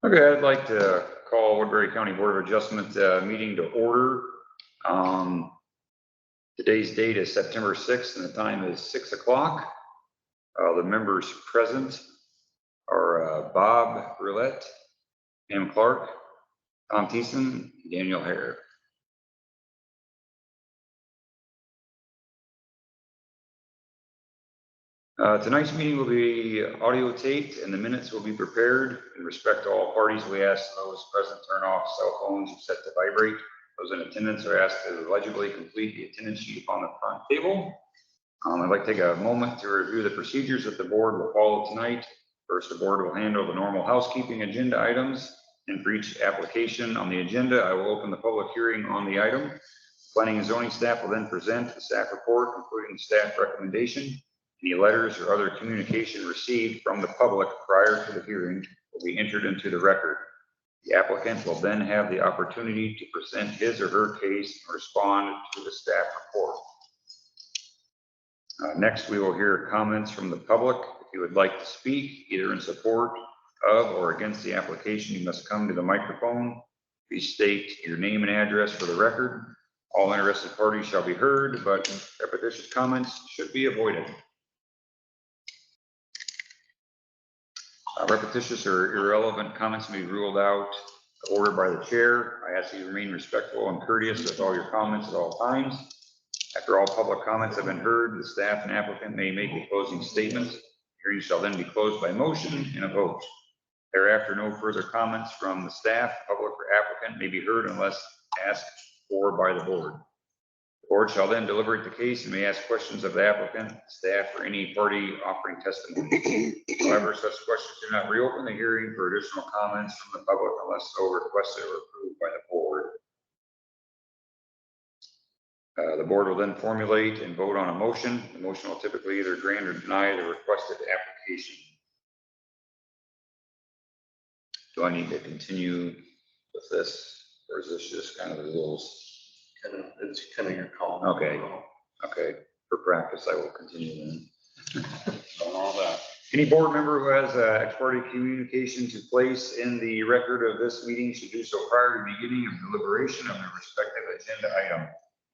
Okay, I'd like to call Woodbury County Board of Adjustment meeting to order. Today's date is September 6th and the time is 6 o'clock. The members present are Bob Roulette, Pam Clark, Tom Thiessen, and Daniel Hare. Tonight's meeting will be audio taped and the minutes will be prepared. In respect to all parties, we ask those present turn off cell phones and set to vibrate. Those in attendance are asked to legibly complete the attendance sheet upon the front table. I'd like to take a moment to review the procedures that the board will follow tonight. First, the board will handle the normal housekeeping agenda items, and for each application on the agenda, I will open the public hearing on the item. Planning and zoning staff will then present the staff report, including staff recommendation. Any letters or other communication received from the public prior to the hearing will be entered into the record. The applicant will then have the opportunity to present his or her case and respond to the staff report. Next, we will hear comments from the public. If you would like to speak, either in support of or against the application, you must come to the microphone. Please state your name and address for the record. All interested parties shall be heard, but repetitious comments should be avoided. Repetitious or irrelevant comments may be ruled out of order by the chair. I ask that you remain respectful and courteous with all your comments at all times. After all public comments have been heard, the staff and applicant may make a closing statement. The hearing shall then be closed by motion and a vote. Thereafter, no further comments from the staff, public, or applicant may be heard unless asked for by the board. The board shall then deliberate the case and may ask questions of the applicant, staff, or any party offering testimony. However, such questions do not reopen the hearing for additional comments from the public unless so requested or approved by the board. The board will then formulate and vote on a motion. The motion will typically either grant or deny the requested application. Do I need to continue with this, or is this just kind of the rules? It's kind of your call. Okay. Okay. For practice, I will continue then. All that. Any board member who has ex parte communication to place in the record of this meeting should do so prior to the beginning of deliberation of the respective agenda item.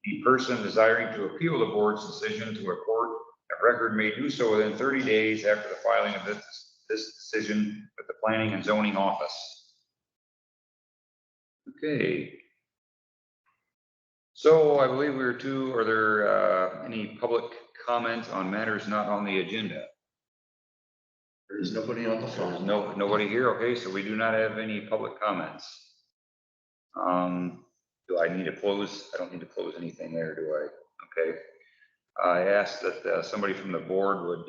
Any person desiring to appeal the board's decision to a court of record may do so within 30 days after the filing of this decision with the Planning and Zoning Office. Okay. So I believe are there any public comment on matters not on the agenda? There is nobody on the phone. Nobody here. Okay, so we do not have any public comments. Do I need to close? I don't need to close anything there, do I? Okay. I ask that somebody from the board would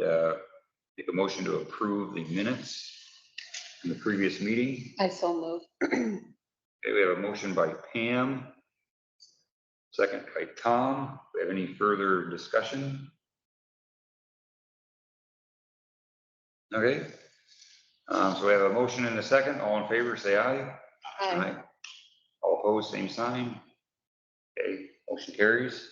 make a motion to approve the minutes from the previous meeting. I so move. Okay, we have a motion by Pam. Second by Tom. Do we have any further discussion? Okay. So we have a motion and a second. All in favor, say aye. Aye. All opposed, same sign. Okay, motion carries.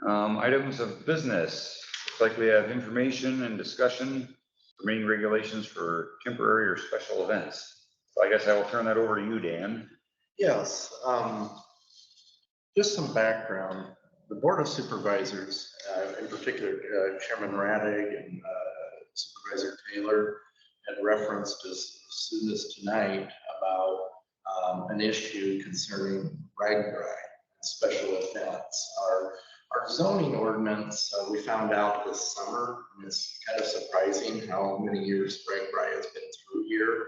Items of business. Looks like we have information and discussion, remaining regulations for temporary or special events. So I guess I will turn that over to you, Dan. Yes. Just some background. The Board of Supervisors, in particular, Chairman Radig and Supervisor Taylor, had referenced as soon as tonight about an issue concerning RAGBRAI and special events. Our zoning ordinance, we found out this summer, and it's kind of surprising how many years RAGBRAI has been through here.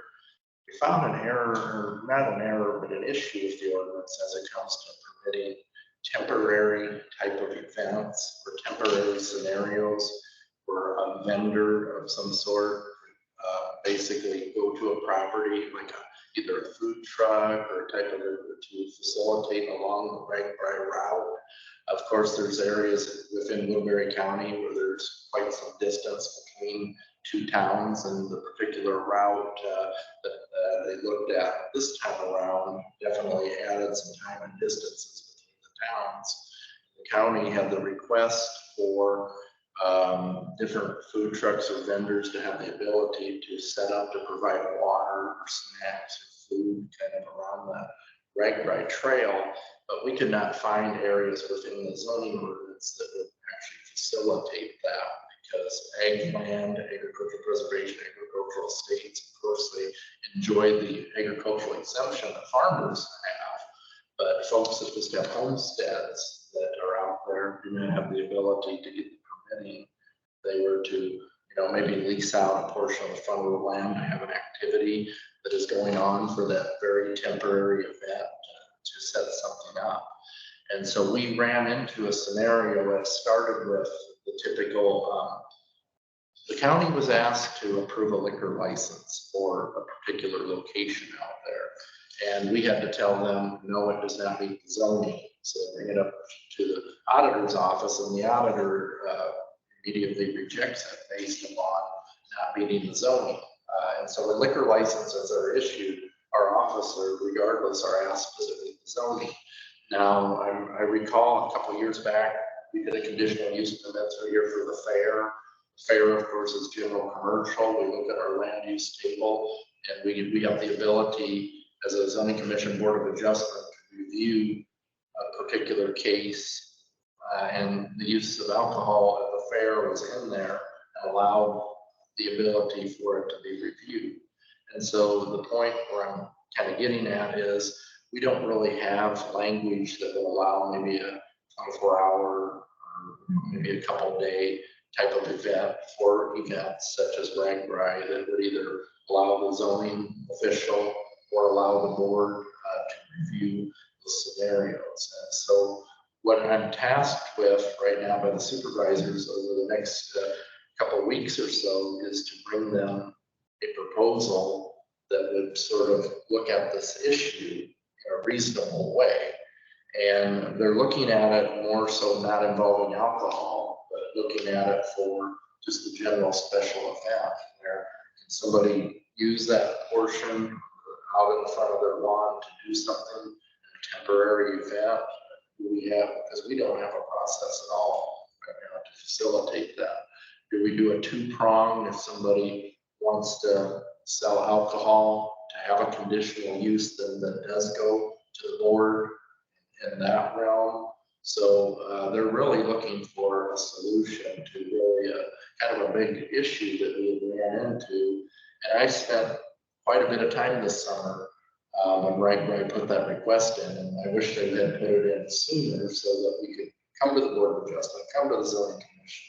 We found an error, or not an error, but an issue with the ordinance as it comes to permitting temporary type of events or temporary scenarios where a vendor of some sort basically go to a property like either a food truck or type of to facilitate along the RAGBRAI route. Of course, there's areas within Woodbury County where there's quite some distance between two towns, and the particular route that they looked at this time around definitely added some time and distances between the towns. The county had the request for different food trucks or vendors to have the ability to set up to provide water or snacks or food kind of around that RAGBRAI trail, but we could not find areas within the zoning ordinance that would actually facilitate that because ag land, agricultural preservation, agricultural estates, of course, they enjoy the agricultural exemption that farmers have, but folks that just have homesteads that are out there do not have the ability to get the permitting. They were to, maybe lease out a portion of the front of the land to have an activity that is going on for that very temporary event to set something up. And so we ran into a scenario that started with the typical, the county was asked to approve a liquor license for a particular location out there. And we had to tell them, no, it does not meet the zoning. So they bring it up to the auditor's office, and the auditor immediately rejects it based upon not meeting the zoning. And so when liquor licenses are issued, our officer, regardless, are asked to meet the zoning. Now, I recall a couple of years back, we did a conditional use permit here for the fair. The fair, of course, is general commercial. We look at our land use table, and we have the ability as a zoning commission board of adjustment to review a particular case, and the use of alcohol at the fair was in there and allowed the ability for it to be reviewed. And so the point where I'm kind of getting at is we don't really have language that will allow maybe a 24-hour or maybe a couple day type of event for events such as RAGBRAI that would either allow the zoning official or allow the board to review the scenarios. And so what I'm tasked with right now by the supervisors over the next couple of weeks or so is to bring them a proposal that would sort of look at this issue in a reasonable way. And they're looking at it more so not involving alcohol, but looking at it for just the general special event where can somebody use that portion out in front of their lawn to do something, a temporary event. We have, because we don't have a process at all right now to facilitate that. Do we do a two-prong if somebody wants to sell alcohol to have a conditional use, then that does go to the board in that realm? So they're really looking for a solution to really kind of a big issue that we ran into. And I spent quite a bit of time this summer when RAGBRAI put that request in, and I wish they had put it in sooner so that we could come to the Board of Adjustment, come to the Zoning Commission,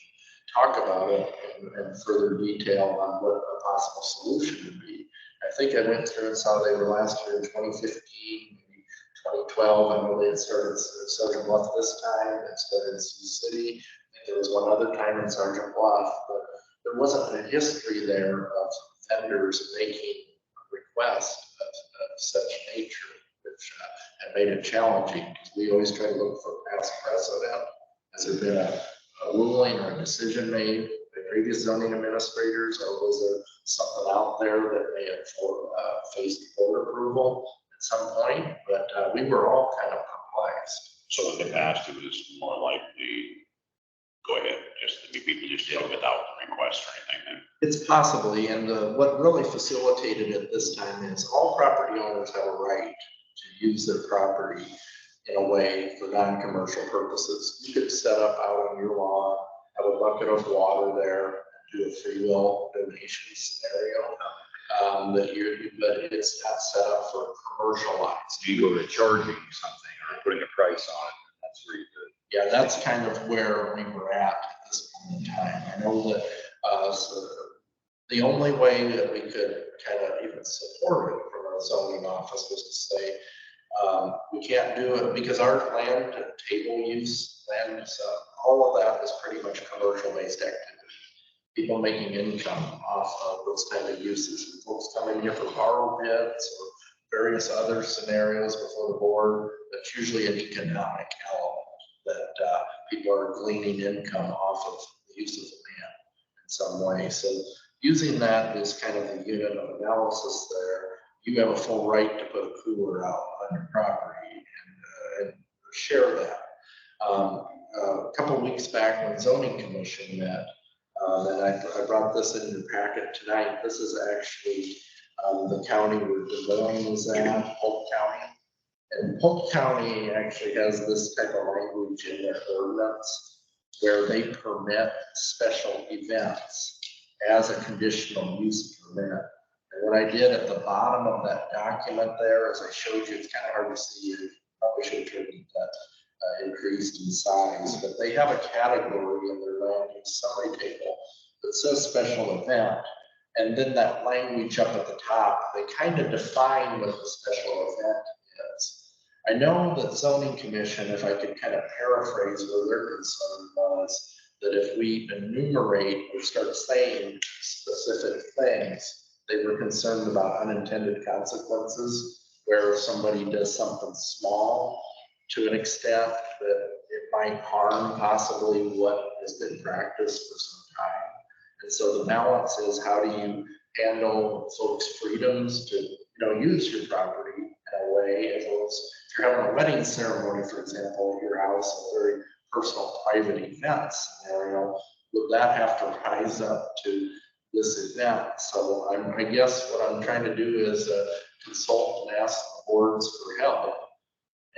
talk about it in further detail on what a possible solution would be. I think I went through and saw they were last year in 2015, maybe 2012. I know they had started at Sergeant Bluff this time, and started in Sioux City. I think there was one other time in Sergeant Bluff, but there wasn't a history there of vendors making a request of such nature, which had made it challenging because we always try to look for past precedent. Has there been a ruling or a decision made by previous zoning administrators, or was there something out there that may have faced board approval at some point? But we were all kind of perplexed. So in the past, it was more like go ahead, just people just did it without the request or anything then. It's possibly, and what really facilitated it this time is all property owners have a right to use their property in a way for non-commercial purposes. You could set up out on your lawn, have a bucket of water there, do a free will donation scenario. But it's not set up for commercialized. You go to charging something or putting a price on it, that's where you do. Yeah, that's kind of where we were at this point in time. I know that so the only way that we could kind of even support it from our zoning office was to say, we can't do it because our land table use land, so all of that is pretty much commercial based activity. People making income off of those kind of uses. And folks come in here for borrow bids or various other scenarios before the board. That's usually an economic element that people are gleaning income off of the use of the land in some way. So using that as kind of the unit of analysis there, you have a full right to put a cooler out on your property and share that. a couple of weeks back when zoning commission met, and I brought this in your packet tonight. This is actually the county where Des Moines is at, Polk County. And Polk County actually has this type of language in their ordinance where they permit special events as a conditional use permit. And what I did at the bottom of that document there, as I showed you, it's kind of hard to see. You probably should have turned that increased in size, but they have a category in their land use summary table that says special event. And then that language up at the top, they kind of define what the special event is. I know that zoning commission, if I could kind of paraphrase where their concern was, that if we enumerate or start saying specific things, they were concerned about unintended consequences, where if somebody does something small to an extent that it might harm possibly what has been practiced for some time. And so the balance is, how do you handle folks' freedoms to, use your property in a way, as well as if you're having a wedding ceremony, for example, at your house, a very personal, private event scenario, would that have to rise up to this event? So I guess what I'm trying to do is consult and ask the boards for help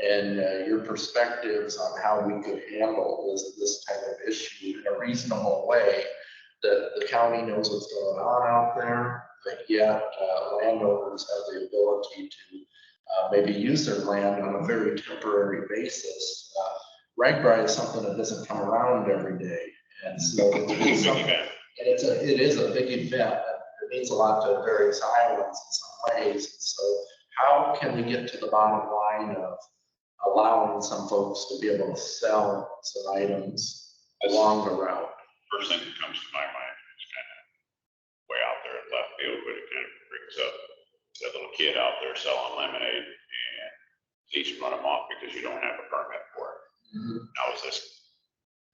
and your perspectives on how we could handle this type of issue in a reasonable way, that the county knows what's going on out there, but yet landowners have the ability to maybe use their land on a very temporary basis. RAGBRAI is something that doesn't come around every day, and so it's something, and it is a big event. It means a lot to various islands in some ways. And so how can we get to the bottom line of allowing some folks to be able to sell some items along the route? First thing that comes to my mind is kind of way out there in left field, but it kind of brings up that little kid out there selling lemonade and police run them off because you don't have a permit for it. Mm-hmm. Now, is this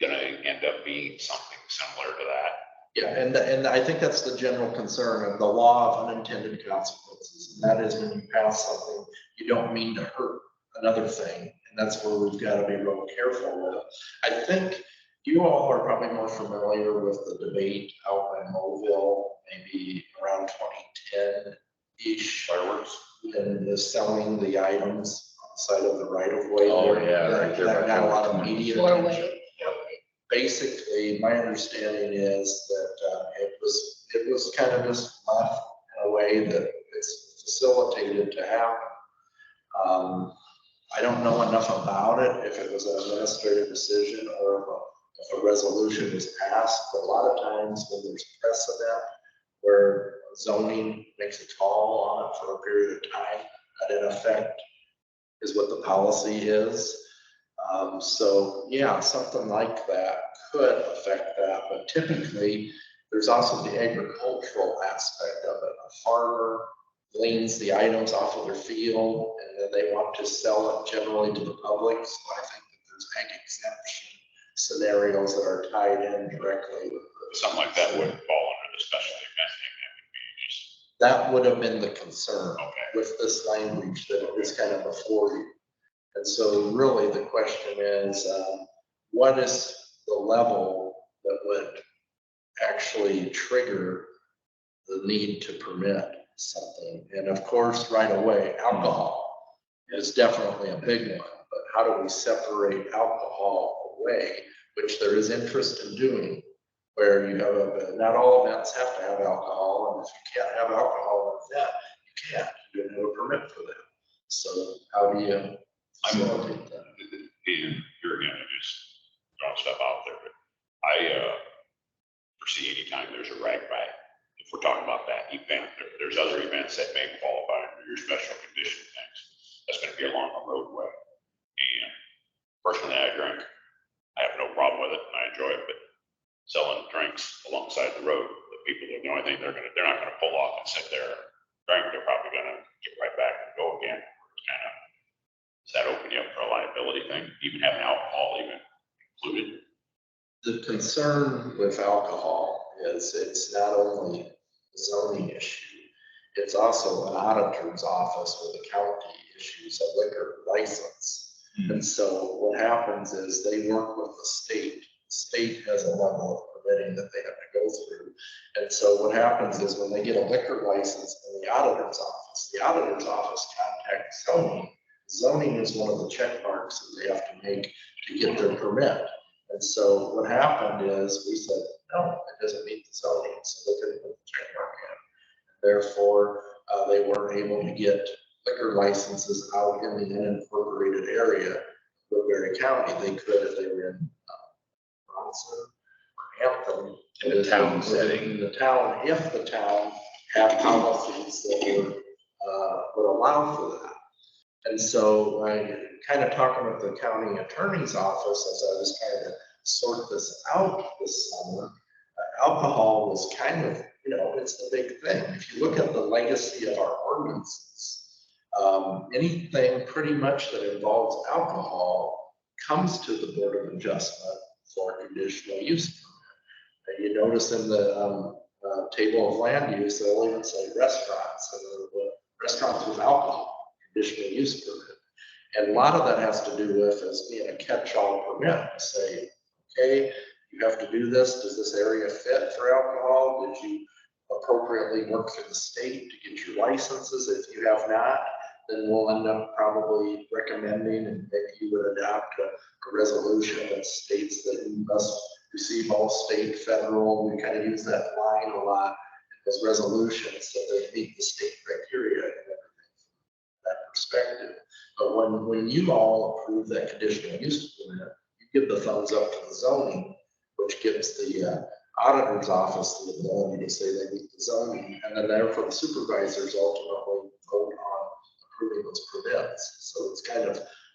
going to end up being something similar to that? Yeah, and I think that's the general concern of the law of unintended consequences. And that is, when you pass something, you don't mean to hurt another thing. And that's where we've got to be real careful with it. I think you all are probably more familiar with the debate out by Mobile, maybe around 2010-ish. Fireworks. And the selling the items on the side of the right of way. Oh, yeah, right there. That got a lot of media Doorway. attention. Basically, my understanding is that it was kind of just left in a way that it's facilitated to happen. I don't know enough about it, if it was an administrative decision or if a resolution was passed, but a lot of times when there's precedent where zoning makes a call on it for a period of time, that in effect is what the policy is. So yeah, something like that could affect that, but typically there's also the agricultural aspect of it. A farmer gleans the items off of their field and then they want to sell it generally to the public. So I think that there's ag exemption scenarios that are tied in directly with this. Something like that would fall under the special event thing. That would have been the concern Okay. with this language, that it was kind of before you. And so really the question is, what is the level that would actually trigger the need to permit something? And of course, right away, alcohol is definitely a big one, but how do we separate alcohol away, which there is interest in doing, where you have not all events have to have alcohol, and if you can't have alcohol in an event, you can't, you don't have a permit for that. So how do you facilitate that? And here again, I just throwing stuff out there, but I foresee anytime there's a RAGBRAI, if we're talking about that event, there's other events that may qualify under your special condition things. That's going to be along a roadway. And personally, I drink. I have no problem with it, and I enjoy it. But selling drinks alongside the road, the people, the only thing they're not going to pull off and sit there and drink. They're probably going to get right back and go again. Kind of, does that open you up for a liability thing? Even having alcohol even included? The concern with alcohol is it's not only a zoning issue, it's also an auditor's office where the county issues a liquor license. And so what happens is they work with the state. The state has a level of permitting that they have to go through. And so what happens is when they get a liquor license in the auditor's office contacts zoning. Zoning is one of the check marks that they have to make to get their permit. And so what happened is we said, no, it doesn't meet the zoning, so they couldn't put the check mark in. Therefore, they weren't able to get liquor licenses out in the unincorporated area of Woodbury County. They could if they were in Bronson or Hampton. In the town setting. In the town, if the town had policies that would allow for that. And so I kind of talking with the county attorney's office as I was trying to sort this out this summer. Alcohol was kind of, it's the big thing. If you look at the legacy of our ordinances, anything pretty much that involves alcohol comes to the Board of Adjustment for conditional use permit. And you notice in the table of land use, they'll even say restaurants, and restaurants with alcohol, conditional use permit. And a lot of that has to do with as being a catch-all permit. Say, okay, you have to do this. Does this area fit for alcohol? Did you appropriately work through the state to get your licenses? If you have not, then we'll end up probably recommending, and maybe you would adopt a resolution that states that you must receive all state, federal. We kind of use that line a lot in those resolutions that they meet the state criteria and everything from that perspective. But when you all approve that conditional use permit, you give the thumbs up to the zoning, which gives the auditor's office the ability to say they meet the zoning, and then therefore the supervisors ultimately vote on approving those permits. So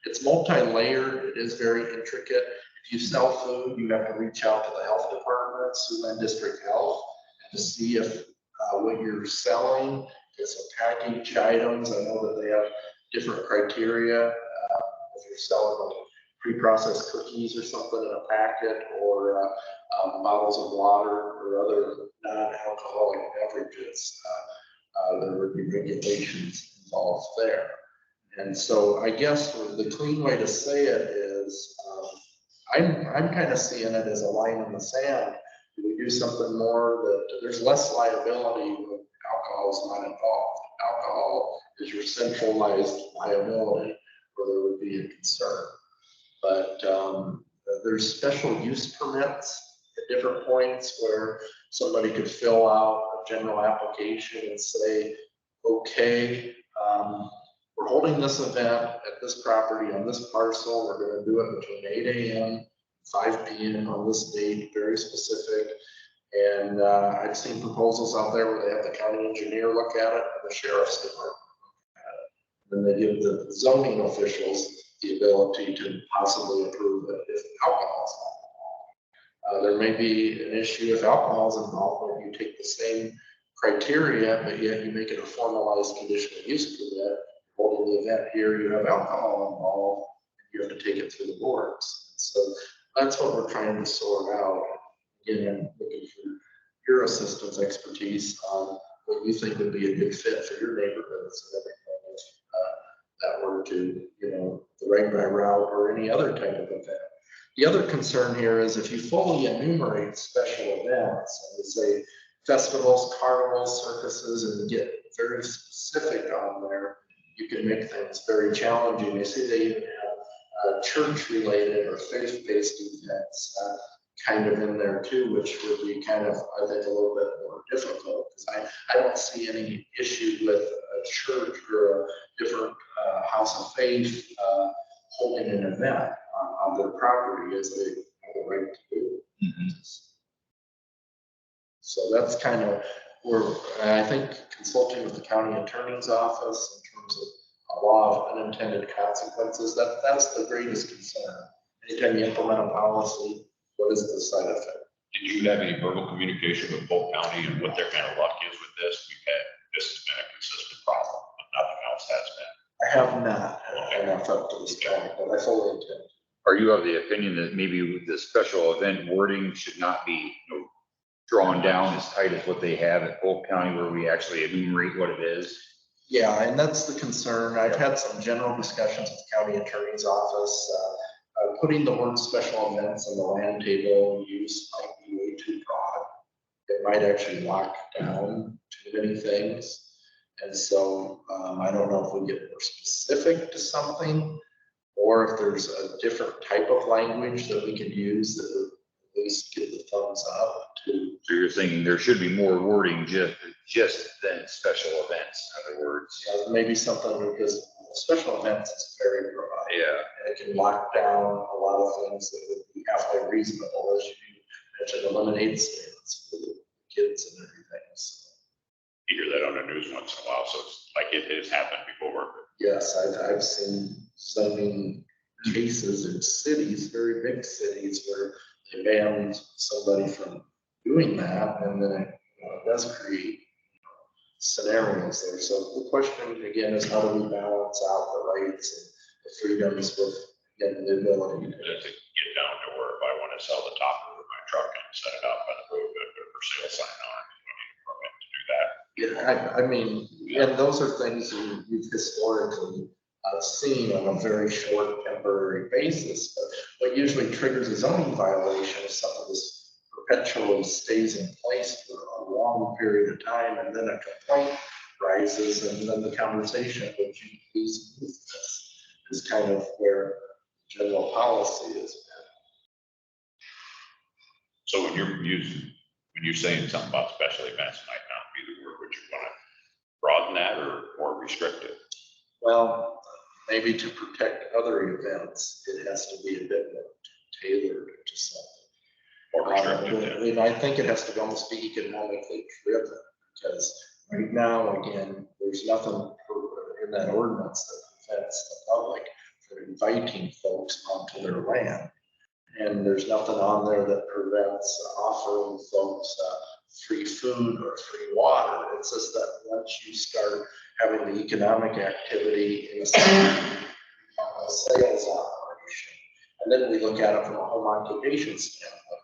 it's multi-layered. It is very intricate. If you sell food, you have to reach out to the health department, Siouxland District Health, and to see if what you're selling is a packaged items. I know that they have different criteria. If you're selling like pre-processed cookies or something in a packet, or bottles of water or other non-alcoholic beverages, there would be regulations involved there. And so I guess the clean way to say it is, I'm kind of seeing it as a line in the sand. Do we do something more that there's less liability when alcohol is not involved? Alcohol is your centralized liability where there would be a concern. But there's special use permits at different points where somebody could fill out a general application and say, okay, we're holding this event at this property on this parcel. We're going to do it between 8 a.m. 5 p.m. on this date, very specific. And I've seen proposals out there where they have the county engineer look at it and the sheriff's department look at it. Then they give the zoning officials the ability to possibly approve it if alcohol is involved. There may be an issue if alcohol is involved, but you take the same criteria, but yet you make it a formalized conditional use permit. Holding the event here, you have alcohol involved, and you have to take it through the boards. So that's what we're trying to sort out. Again, looking for your assistance, expertise on what you think would be a good fit for your neighborhoods and everything. If that were to, the right-by route or any other type of event. The other concern here is if you fully enumerate special events, and you say festivals, carnivals, circuses, and get very specific on there, you can make things very challenging. You see, they even have church-related or faith-based events kind of in there too, which would be kind of, I think, a little bit more difficult, because I don't see any issue with a church or a different house of faith holding an event on their property as they have the right to do. Mm-hmm. So that's kind of where I think consulting with the county attorney's office in terms of a law of unintended consequences, that's the greatest concern. Anytime you implement a policy, what is the side effect? Did you have any verbal communication with Polk County and what their kind of luck is with this? This has been a consistent problem, but nothing else has been. I have not had enough up to this point, but I fully intend. Are you of the opinion that maybe the special event wording should not be drawn down as tight as what they have at Polk County, where we actually enumerate what it is? Yeah, and that's the concern. I've had some general discussions with the county attorney's office. Putting the word special events in the land table use might be way too broad. It might actually lock down too many things. And so I don't know if we get more specific to something, or if there's a different type of language that we could use that would at least give the thumbs up to. So you're thinking there should be more wording just than special events, in other words. Maybe something, because special events is very broad. Yeah, And it can lock down a lot of things that would be halfway reasonable, as you mentioned, the lemonade stands for the kids and everything. So, You hear that on the news once in a while, so it's like it has happened before. yes, I've seen zoning cases in cities, very big cities, where they banned somebody from doing that, and then it, it does create scenarios there. So the question again is, how do we balance out the rights and the freedoms with, again, the ability But if it get down to where if I want to sell the top of my truck and set it out by the road, put a for sale sign on it, I need a permit to do that. Yeah, I mean, and those are things you've historically seen on a very short temporary basis. But what usually triggers a zoning violation is something that perpetually stays in place for a long period of time, and then a complaint rises, and then the conversation, would you please move this, is kind of where general policy is. So when you're saying something about special events might not be the word, would you want to broaden that or more restrictive? Well, maybe to protect other events, it has to be a bit more tailored to something. More restrictive then? And I think it has to almost be economically driven, because right now, again, there's nothing in that ordinance that prevents the public from inviting folks onto their land. And there's nothing on there that prevents offering folks free food or free water. It's just that once you start having the economic activity in a sales operation, and then we look at it from a home occupation standpoint.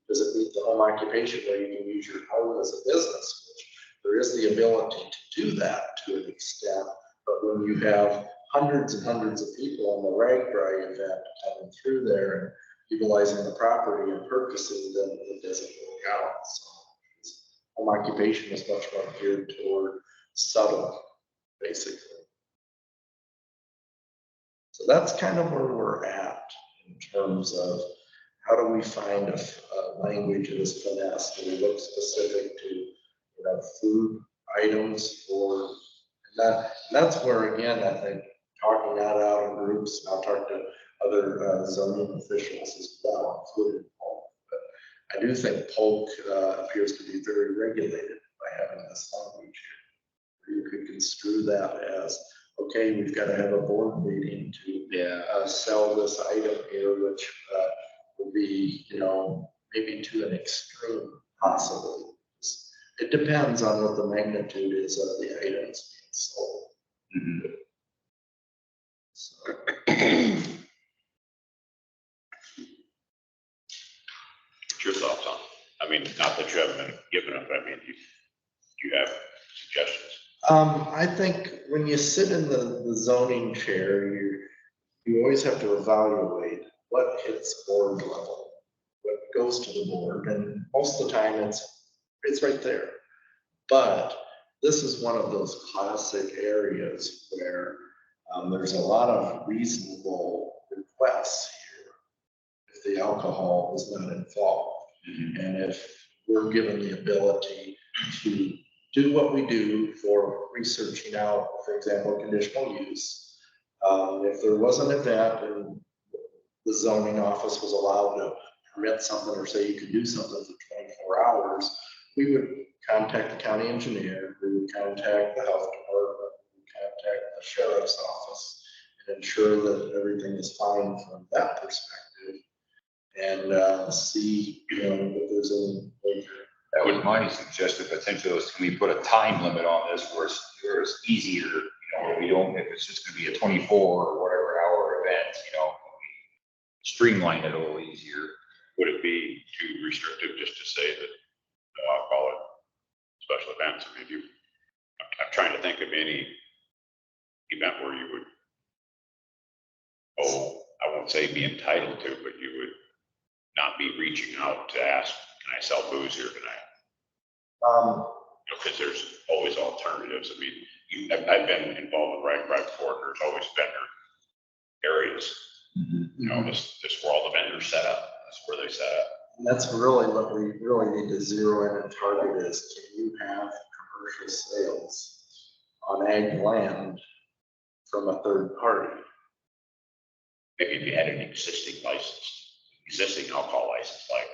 Does it meet the home occupation where you can use your home as a business? Which there is the ability to do that to an extent, but when you have hundreds and hundreds of people on the RAGBRAI event coming through there and utilizing the property and purchasing, then it doesn't work out. So home occupation is much more geared toward subtle, basically. So that's kind of where we're at in terms of how do we find a language that is finesse, that we look specific to, food items, or that's where, again, I think talking that out in groups, and I'll talk to other zoning officials as well, including Polk. But I do think Polk appears to be very regulated by having this language here. You could construe that as, okay, we've got to have a board meeting to sell this item here, which would be, maybe to an extreme possibly. It depends on what the magnitude is of the items being sold. Mhm. So, What's your thoughts on it? I mean, not that you haven't been given them, but I mean, you have suggestions. I think when you sit in the zoning chair, you always have to evaluate what hits board level, what goes to the board, and most of the time it's right there. But this is one of those classic areas where there's a lot of reasonable requests here if the alcohol is not involved. Mhm. And if we're given the ability to do what we do for researching out, for example, conditional use. If there was an event and the zoning office was allowed to permit something or say you could do something for 24 hours, we would contact the county engineer, we would contact the health department, we would contact the sheriff's office and ensure that everything is fine from that perspective, and see, if there's any major. That was my suggested potential, is can we put a time limit on this where it's easier, where we don't, if it's just gonna be a 24 or whatever hour event, streamline it a little easier. Would it be too restrictive just to say that, I'll call it special events? I mean, I'm trying to think of any event where you would, I won't say be entitled to, but you would not be reaching out to ask, can I sell booze here tonight? Because there's always alternatives. I mean, I've been involved with Rag Ride before. There's always vendor areas. You know, this where all the vendors set up. That's where they set up. And that's really what we really need to zero in and target is, can you have commercial sales on ag land from a third party? Maybe if you had an existing alcohol license, like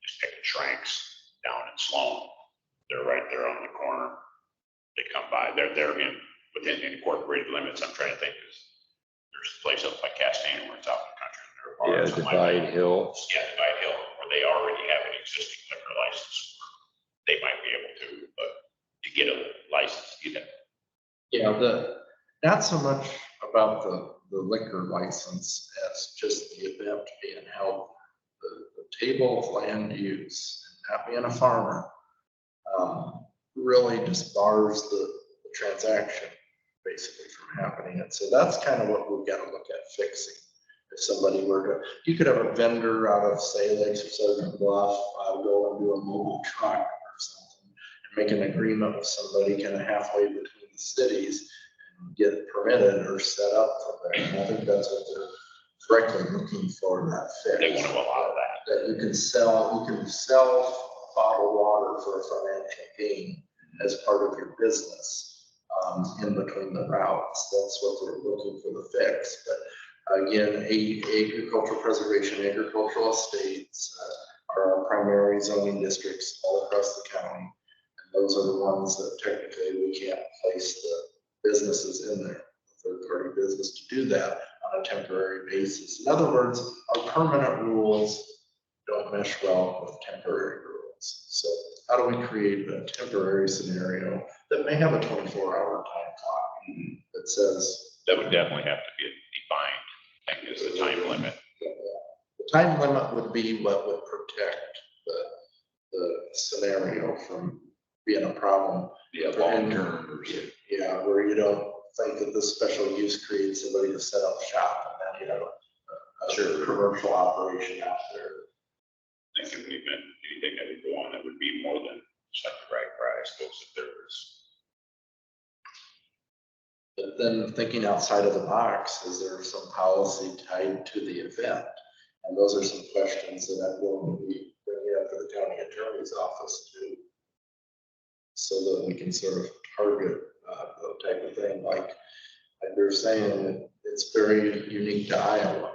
just pick the Shranks down in Sloan. They're right there on the corner. They come by, they're within incorporated limits. I'm trying to think, there's a place up by Castaic where it's out in the country. Yeah, Divide Hill. Yeah, Divide Hill, where they already have an existing liquor license. They might be able to, but to get a license, you know. Yeah, not so much about the liquor license as just the event being held. The table of land use, and not being a farmer, really just bars the transaction basically from happening. And so that's kind of what we've got to look at fixing. If somebody were to, you could have a vendor out of Salix or Southern Bluff, go and do a mobile truck or something, and make an agreement with somebody kind of halfway between the cities and get permitted or set up for that. And I think that's what they're frankly looking for, that fix. They want to allow that. That you can sell bottled water for a financial gain as part of your business, in between the routes. That's what they're looking for the fix. But again, agricultural preservation, agricultural estates are our primary zoning districts all across the county. And those are the ones that technically we can't place the businesses in there, third-party business, to do that on a temporary basis. In other words, our permanent rules don't mesh well with temporary rules. So how do we create a temporary scenario that may have a 24-hour time clock that says, That would definitely have to be defined, I think, as the time limit. the time limit would be what would protect the scenario from being a problem. Yeah, long term or something. Yeah, where you don't think that this special use creates somebody to set up shop and then you have a commercial operation out there. Thinking anything that would go on that would be more than just like the right price, goes if there was. But then thinking outside of the box, is there some policy tied to the event? And those are some questions that I'm going to be bringing up to the county attorney's office too, so that we can sort of target the type of thing. Like they're saying, that it's very unique to Iowa,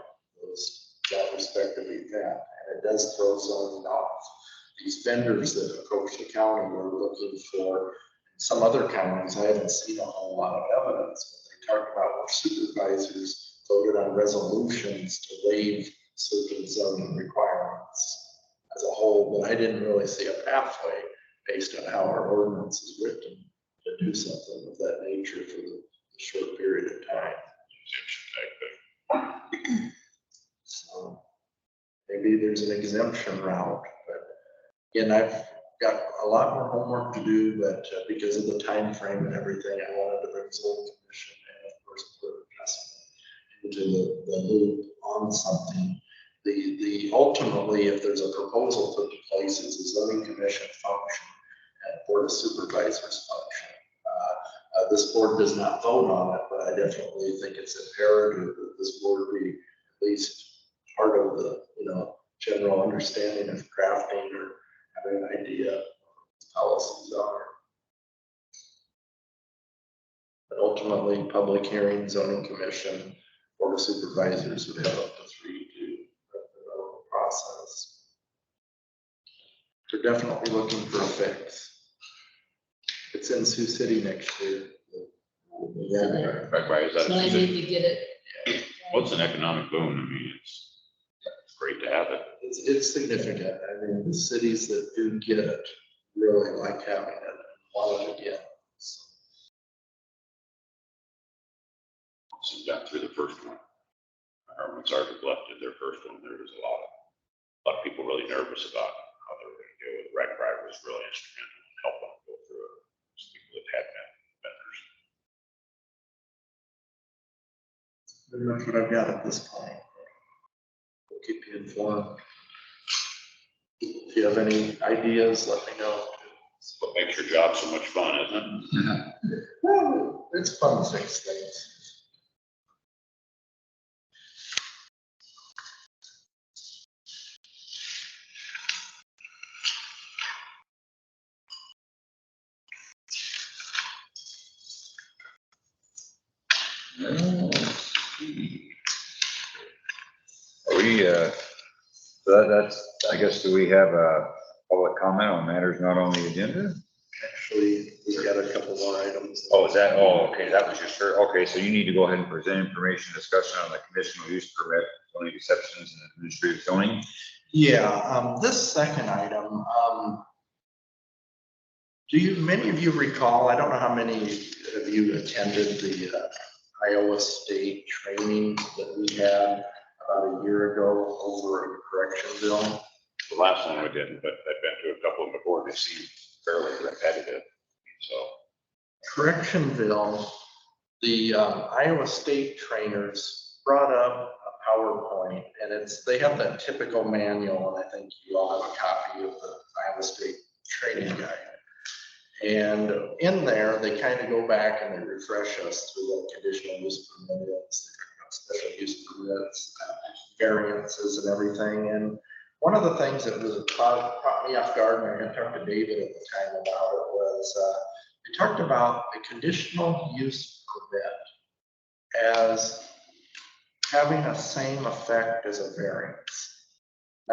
that respective event, and it does throw zoning off. These vendors that approach the county were looking for, some other counties, I haven't seen a whole lot of evidence, but they talk about where supervisors voted on resolutions to waive certain zoning requirements as a whole, but I didn't really see a pathway based on how our ordinance is written to do something of that nature for the short period of time. So maybe there's an exemption route, but again, I've got a lot more homework to do, but because of the time frame and everything, I wanted to bring zoning commission and of course put adjustment into the loop on something. The ultimately, if there's a proposal put to place, it's a zoning commission function and board of supervisors function. This board does not vote on it, but I definitely think it's imperative that this board be at least part of the, general understanding of crafting or having an idea of what policies are. But ultimately, public hearing, zoning commission, board of supervisors would have up to 3 to develop a process. They're definitely looking for a fix. It's in Sioux City next year. Right, is that So I need to get it. well, it's an economic boom. I mean, it's great to have it. It's significant. I mean, the cities that do get it really like having it and want it again. So, Since got through the first one. When Sergeant Bluff did their first one, there was a lot of people really nervous about how they were going to do it. Rec Ride was really instrumental in helping them go through it. People that had been pretty much what I've got at this point. We'll keep you informed. If you have any ideas, let me know. It's what makes your job so much fun, isn't it? Well, it's fun to fix things. Let's see. That's, I guess, do we have a public comment on matters not on the agenda? Actually, we've got a couple more items. Oh, is that, oh, okay, that was just, okay, so you need to go ahead and present information discussion on the conditional use permit, zoning exceptions and administrative zoning. Yeah, this second item, many of you recall, I don't know how many of you attended the Iowa State training that we had about a year ago over in Correctionville. The last one I didn't, but I've been to a couple of them before. They seem fairly repetitive. So Correctionville, the Iowa State trainers brought up a PowerPoint, and they have that typical manual, and I think you all have a copy of the Iowa State training guide. And in there, they kind of go back and they refresh us through the conditional use permits, special use permits, variances and everything. And one of the things that was caught me off guard, and I had talked to David at the time about it, was they talked about a conditional use permit as having the same effect as a variance.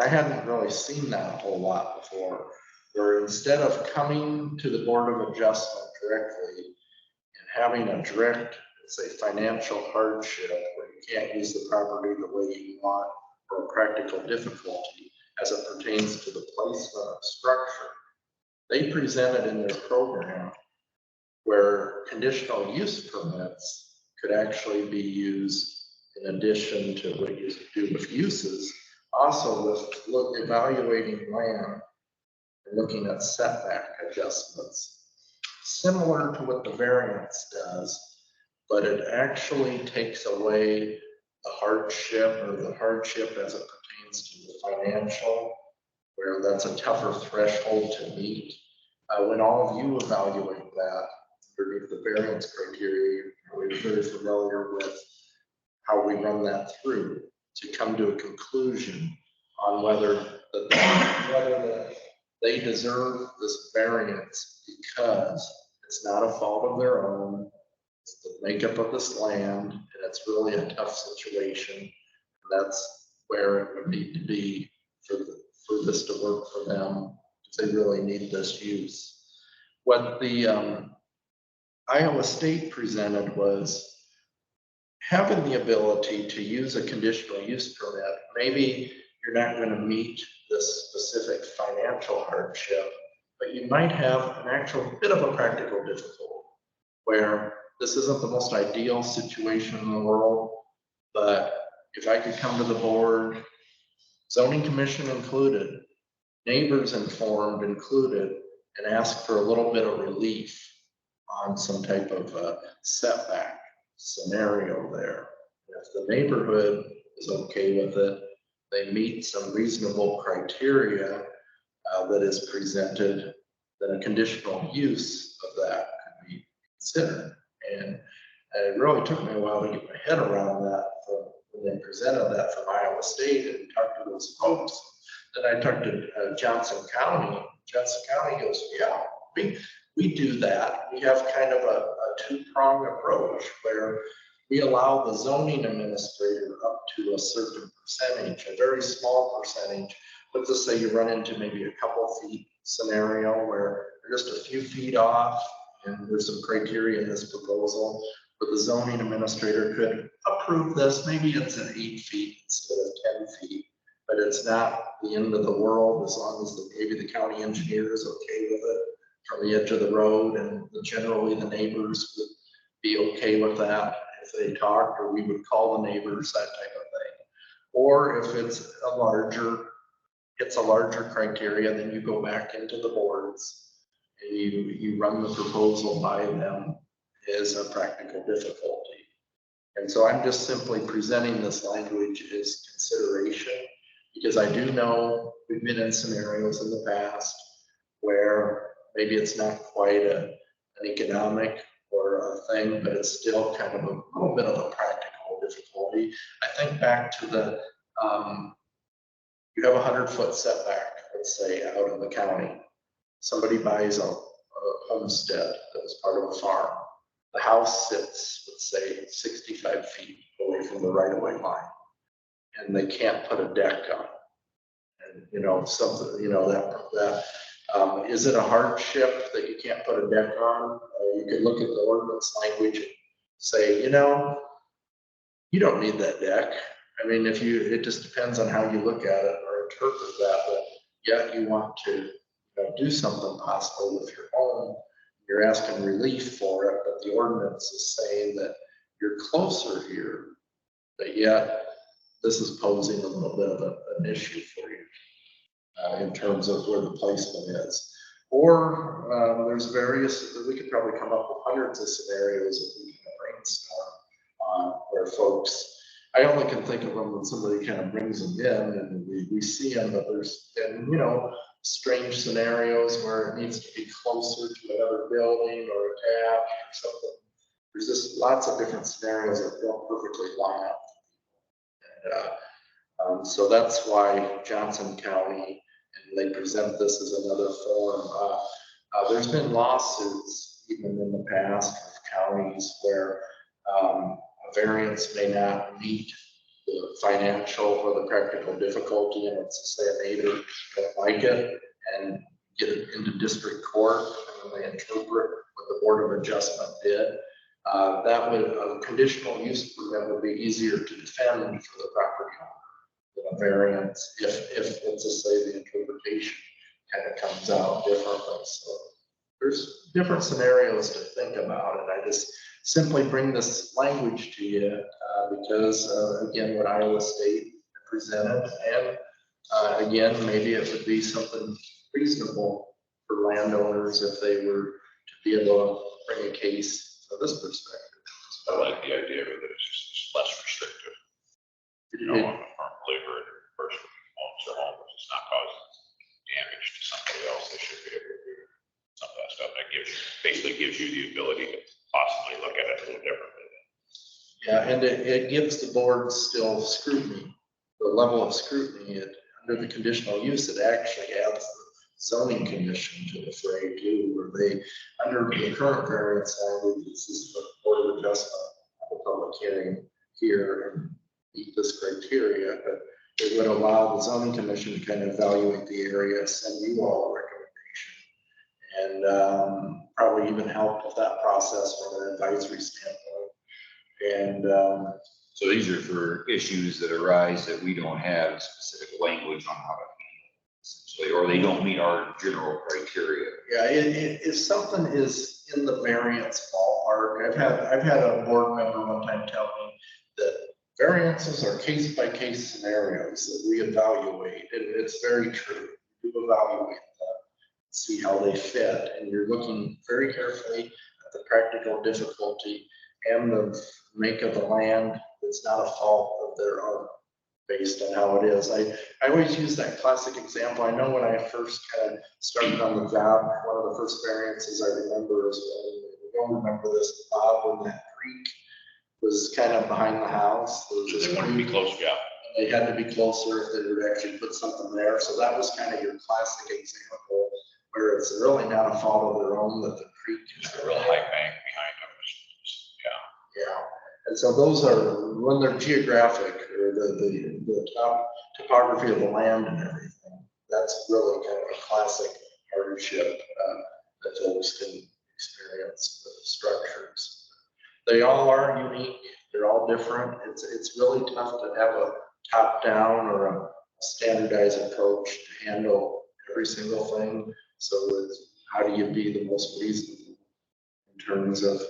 I hadn't really seen that a whole lot before, where instead of coming to the Board of Adjustment directly and having a direct, say, financial hardship where you can't use the property the way you want, or a practical difficulty as it pertains to the placement of structure, they presented in their program where conditional use permits could actually be used in addition to what you do with uses, also with evaluating land and looking at setback adjustments, similar to what the variance does, but it actually takes away the hardship as it pertains to the financial, where that's a tougher threshold to meet. When all of you evaluate that underneath the variance criteria, we're very familiar with how we run that through to come to a conclusion on whether they deserve this variance because it's not a fault of their own. It's the makeup of this land, and it's really a tough situation. And that's where it would need to be for this to work for them, because they really need this use. What the Iowa State presented was having the ability to use a conditional use permit. Maybe you're not going to meet this specific financial hardship, but you might have an actual bit of a practical difficulty where this isn't the most ideal situation in the world, but if I could come to the board, zoning commission included, neighbors informed included, and ask for a little bit of relief on some type of setback scenario there. If the neighborhood is okay with it, they meet some reasonable criteria that is presented, then a conditional use of that could be considered. And it really took me a while to get my head around that when they presented that from Iowa State and talked to those folks. Then I talked to Johnson County. Johnson County goes, yeah, we do that. We have kind of a two-pronged approach where we allow the zoning administrator up to a certain percentage, a very small percentage. Let's just say you run into maybe a couple feet scenario where you're just a few feet off, and there's some criteria in this proposal, but the zoning administrator could approve this. Maybe it's at 8 feet instead of 10 feet, but it's not the end of the world as long as maybe the county engineer is okay with it from the edge of the road, and generally the neighbors would be okay with that if they talked, or we would call the neighbors, that type of thing. Or if it's a larger criteria, then you go back into the boards and you run the proposal by them as a practical difficulty. And so I'm just simply presenting this language as consideration, because I do know we've been in scenarios in the past where maybe it's not quite an economic or a thing, but it's still kind of a little bit of a practical difficulty. I think back to the, you have a 100-foot setback, let's say, out in the county. Somebody buys a homestead that was part of a farm. The house sits, let's say, 65 feet away from the right-of-way line, and they can't put a deck on. And, you know, something, you know, is it a hardship that you can't put a deck on? You could look at the ordinance language and say, you know, you don't need that deck. I mean, it just depends on how you look at it or interpret that, but yet you want to, you know, do something possible with your home. You're asking relief for it, but the ordinance is saying that you're closer here, but yet this is posing a little bit of an issue for you in terms of where the placement is. Or there's various, we could probably come up with hundreds of scenarios that we can brainstorm on where folks, I only can think of them when somebody kind of brings them in and we see them, but there's been, you know, strange scenarios where it needs to be closer to another building or a tap or something. There's just lots of different scenarios that don't perfectly line up. And so that's why Johnson County, and they present this as another form. There's been lawsuits even in the past of counties where a variance may not meet the financial or the practical difficulty, and it's to say a neighbor don't like it and get it into district court, and when they interpret what the Board of Adjustment did, that would, a conditional use permit would be easier to defend for the property owner than a variance if let's just say the interpretation kind of comes out differently. So there's different scenarios to think about, and I just simply bring this language to you because again, what Iowa State presented, and again, maybe it would be something reasonable for landowners if they were to be able to bring a case from this perspective. I like the idea of it, it's just less restrictive. You know, on a farm labor and a person who owns their home, if it's not causing damage to somebody else, they should be able to do some of that stuff. That basically gives you the ability to possibly look at it a little differently. Yeah, and it gives the board still scrutiny, the level of scrutiny. Under the conditional use, it actually adds the zoning commission to the fray too, where they, under the current variance language, this is the Board of Adjustment, the public hearing here and meet this criteria, but it would allow the zoning commission to kind of evaluate the area, send you all a recommendation, and probably even help with that process from an advisory standpoint. And So these are for issues that arise that we don't have specific language on how to handle, essentially, or they don't meet our general criteria. yeah, if something is in the variance ballpark, I've had a board member one time tell me that variances are case by case scenarios that we evaluate, and it's very true. You evaluate them, see how they fit, and you're looking very carefully at the practical difficulty and the make of the land. It's not a fault of their own based on how it is. I always use that classic example. I know when I first kind of started on the job, one of the first variances I remember is, we don't remember this, Bob, when that creek was kind of behind the house. They want to be close, yeah. They had to be closer if they would actually put something there. So that was kind of your classic example where it's really not a fault of their own that the creek is Just a real high bank behind them. Yeah, and so those are, when they're geographic or the topography of the land and everything, that's really kind of a classic hardship that folks can experience with the structures. They all are unique, they're all different. It's really tough to have a top-down or a standardized approach to handle every single thing. So it's, how do you be the most reasonable in terms of,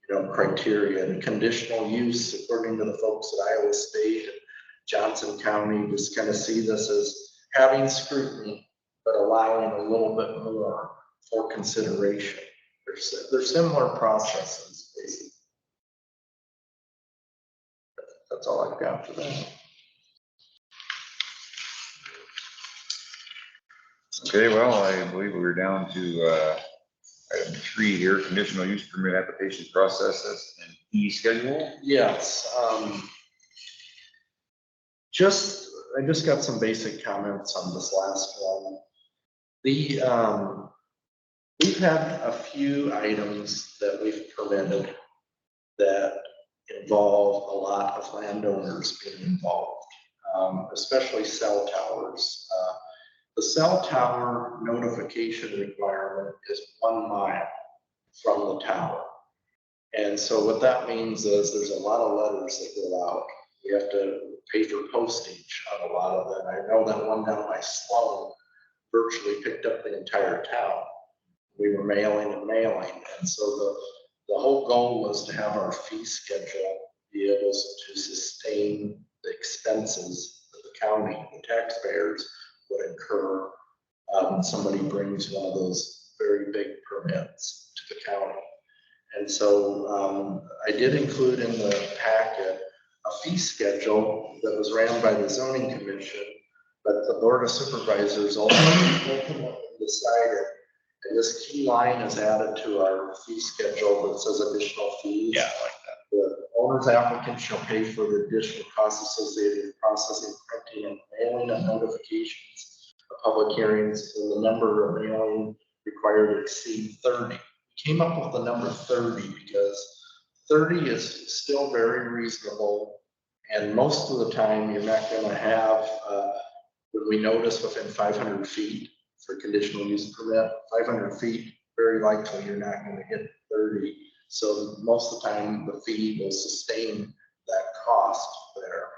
you know, criteria and conditional use, according to the folks at Iowa State and Johnson County, just kind of see this as having scrutiny, but allowing a little bit more for consideration. They're similar processes, basically. That's all I've got for that. Okay, well, I believe we're down to item 3 here, conditional use permit application processes and fee schedule. Yes, I just got some basic comments on this last one. We've had a few items that we've permitted that involve a lot of landowners being involved, especially cell towers. The cell tower notification requirement is 1 mile from the tower. And so what that means is there's a lot of letters that go out. We have to pay for postage on a lot of them. I know that one down by Sloan virtually picked up the entire town. We were mailing and mailing. And so the whole goal was to have our fee schedule be able to sustain the expenses that the county, the taxpayers would incur when somebody brings one of those very big permits to the county. And so I did include in the packet a fee schedule that was ran by the zoning commission, but the board of supervisors ultimately decided, and this key line is added to our fee schedule that says additional fees. Yeah, I like that. The owner's applicant shall pay for the additional costs associated with processing, printing, and mailing of notifications of public hearings, and the number of mailing required to exceed 30. We came up with the number 30 because 30 is still very reasonable, and most of the time you're not going to have, when we notice within 500 feet for conditional use permit, 500 feet, very likely you're not going to hit 30. So most of the time the fee will sustain that cost there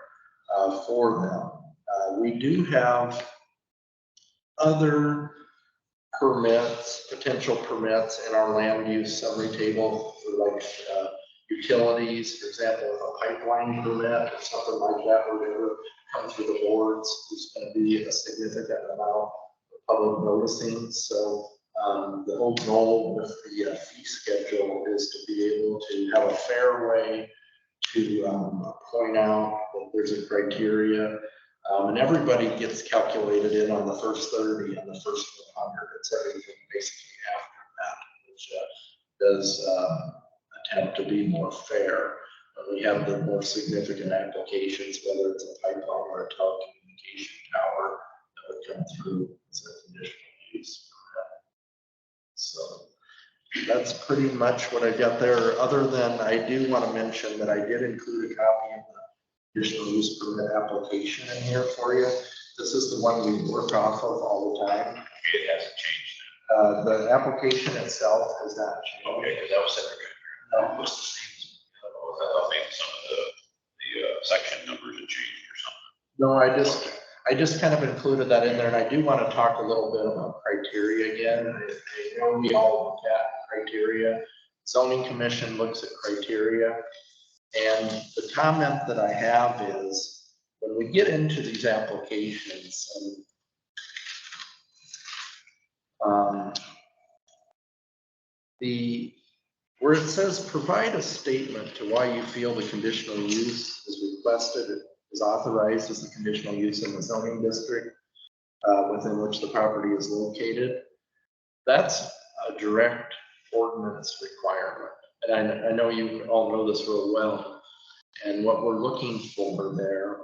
for them. We do have other permits, potential permits in our land use summary table for like utilities, for example, if a pipeline permit or something like that were to ever come through the boards, there's going to be a significant amount of public noticing. So the whole goal with the fee schedule is to be able to have a fair way to point out that there's a criteria. And everybody gets calculated in on the first 30, on the first 100. It's everything basically after that, which does attempt to be more fair. We have the more significant applications, whether it's a pipeline or a telecommunication tower that would come through as a conditional use permit. So that's pretty much what I got there, other than I do want to mention that I did include a copy of the conditional use permit application in here for you. This is the one we work off of all the time. It hasn't changed. The application itself has not changed. Okay, because that was segregated. What's the same? I thought maybe some of the section numbers had changed or something. No, I just kind of included that in there, and I do want to talk a little bit about criteria again. I know we all look at criteria. Zoning Commission looks at criteria. And the comment that I have is when we get into these applications, where it says provide a statement to why you feel the conditional use is requested, is authorized as the conditional use in the zoning district within which the property is located. That's a direct ordinance requirement. And I know you all know this real well. And what we're looking for there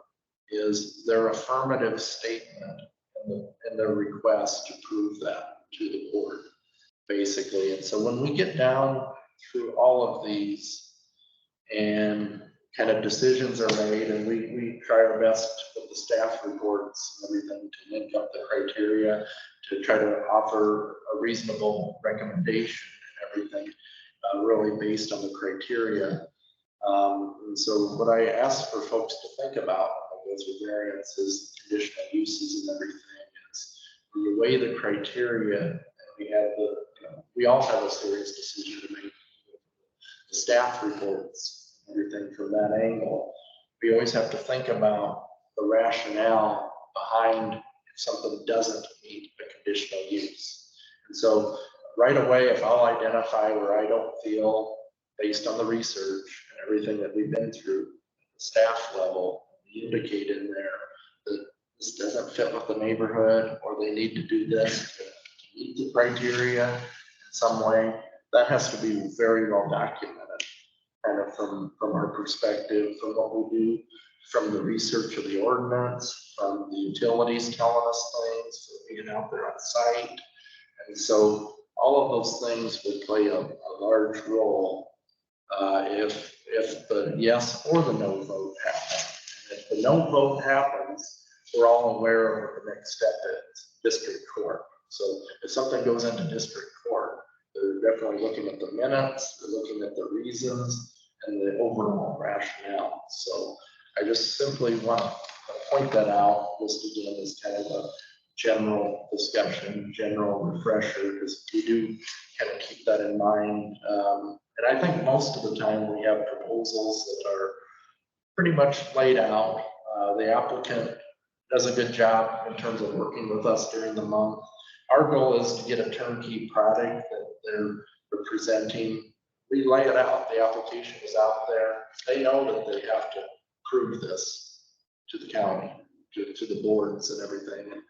is their affirmative statement and their request to prove that to the board, basically. And so when we get down through all of these and kind of decisions are made, and we try our best with the staff reports and everything to link up the criteria to try to offer a reasonable recommendation and everything, really based on the criteria. And so what I ask for folks to think about with variances, conditional uses and everything is when you weigh the criteria, and we have we all have a serious decision to make. The staff reports, everything from that angle, we always have to think about the rationale behind if something doesn't meet a conditional use. And so right away, if I'll identify where I don't feel, based on the research and everything that we've been through, staff level, indicate in there that this doesn't fit with the neighborhood, or they need to do this to meet the criteria in some way, that has to be very well documented, kind of from our perspective, from what we do, from the research of the ordinance, from the utilities telling us things, from being out there on site. And so all of those things would play a large role if the yes or the no vote happen. And if the no vote happens, we're all aware of what the next step is, district court. So if something goes into district court, they're definitely looking at the minutes, they're looking at the reasons and the overall rationale. So I just simply want to point that out, just again, as kind of a general discussion, general refresher, because we do kind of keep that in mind. And I think most of the time we have proposals that are pretty much laid out. The applicant does a good job in terms of working with us during the month. Our goal is to get a turnkey product that they're presenting. We lay it out, the application is out there. They know that they have to prove this to the county, to the boards and everything. And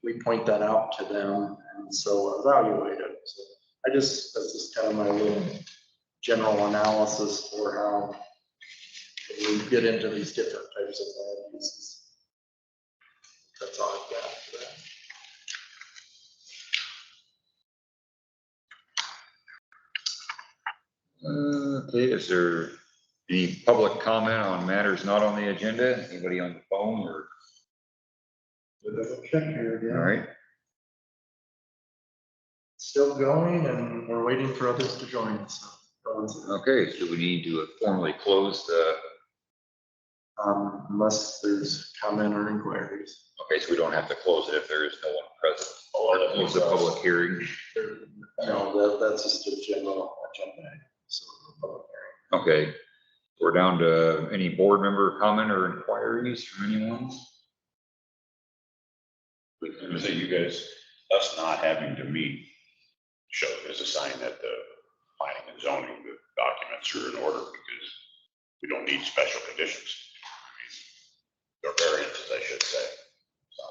we point that out to them and so evaluate it. So that's just kind of my little general analysis for how we get into these different types of land uses. That's all I've got for that. Okay, is there any public comment on matters not on the agenda? Anybody on the phone or? Check here again. All right, Still going, and we're waiting for others to join us. okay, so we need to formally close the, Unless there's comment or inquiries. okay, so we don't have to close it if there is no one present. Or close the public hearing. No, that's just a general agenda. So, public hearing. Okay, we're down to any board member comment or inquiries from anyone? I'm gonna say you guys, us not having to meet show is a sign that the planning and zoning, the documents are in order because we don't need special conditions. I mean, or variances, I should say. So,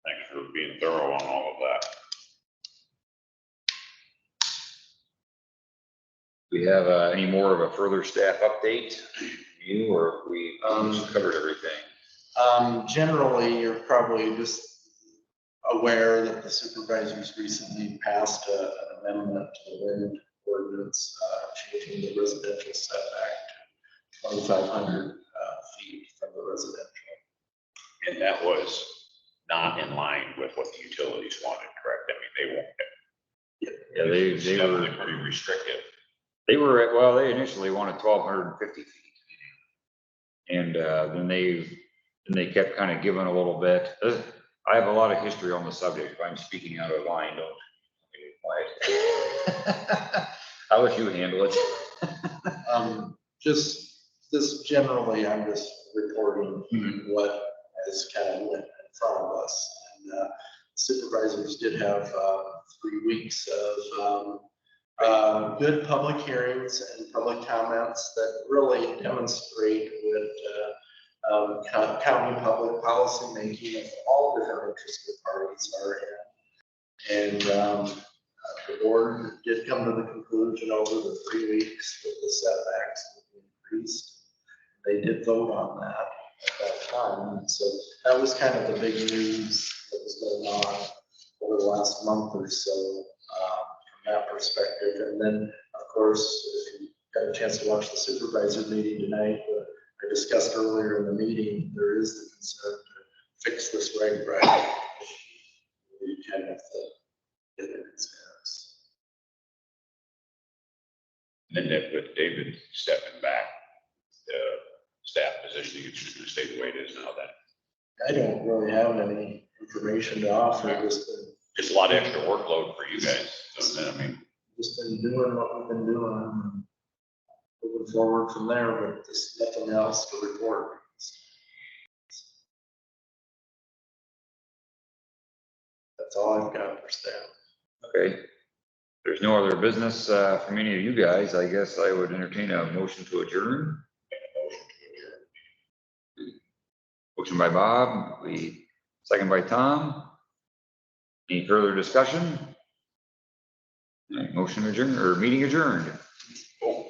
thanks for being thorough on all of that. We have any more of a further staff update? You or we covered everything? Generally, you're probably just aware that the supervisors recently passed an amendment to the wind ordinance, changing the residential setback to 2,500 feet from the residential. And that was not in line with what the utilities wanted, correct? I mean, they won't. Yeah, they Definitely were, pretty restrictive. they were at, well, they initially wanted 1,250 feet. And then they kept kind of giving a little bit. I have a lot of history on the subject. If I'm speaking out of line, don't be quiet. I'll let you handle it. Just this generally, I'm just reporting what has kind of went in front of us. And supervisors did have 3 weeks of good public hearings and public comments that really demonstrate what county public policy making of all different interested parties are in. And the board did come to the conclusion over the 3 weeks that the setbacks would be increased. They did vote on that at that time. So that was kind of the big news that was going on over the last month or so from that perspective. And then, of course, if you got a chance to watch the supervisor meeting tonight, I discussed earlier in the meeting, there is the concern to fix this right. We kind of have to get it in steps. And then with David stepping back, the staff position, it's just gonna stay the way it is now then. I don't really have any information to offer, Just a lot of extra workload for you guys. So, I mean, just been doing what we've been doing. Moving forward from there, but there's nothing else to report. That's all I've got for staff. Okay. There's no other business from any of you guys. I guess I would entertain a motion to adjourn. Motion by Bob, second by Tom. Any further discussion? All right, motion adjourned, or meeting adjourned. Oh.